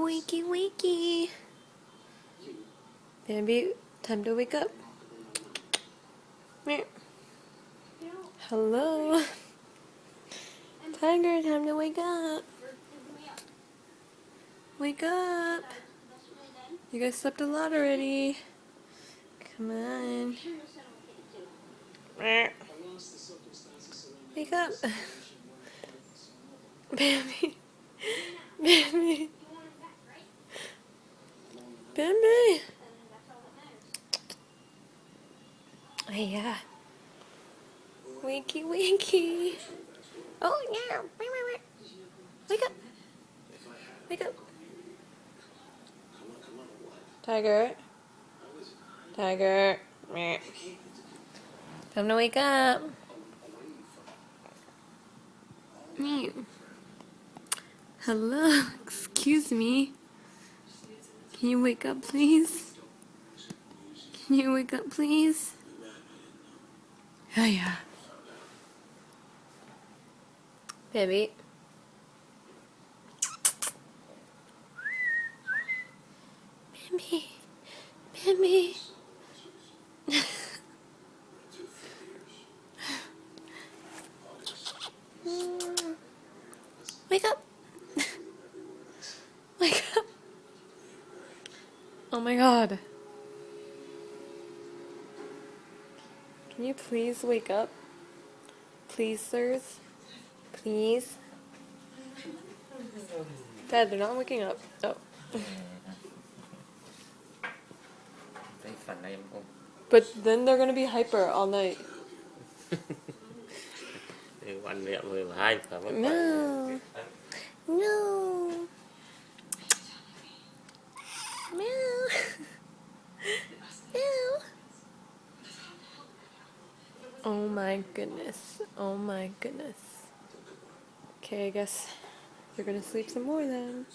Wakey, wakey. Bambi, time to wake up. Hello. Tiger, time to wake up. Wake up. You guys slept a lot already. Come on. Wake up. Bambi. Bambi. Bambi. Hey, yeah. Wakey, wakey. Oh, yeah. Wake up. Wake up. Tiger. Tiger. Time to wake up. Hello. Excuse me. Can you wake up, please? Can you wake up, please? Oh, yeah. Baby. Bambi. Bambi. Wake up. Wake up. Oh my god. Can you please wake up? Please, sirs? Please? Dad, they're not waking up. Oh. But then they're gonna be hyper all night. No. No. Meow. Meow. Oh my goodness. Oh my goodness. Okay, I guess they're gonna sleep some more then.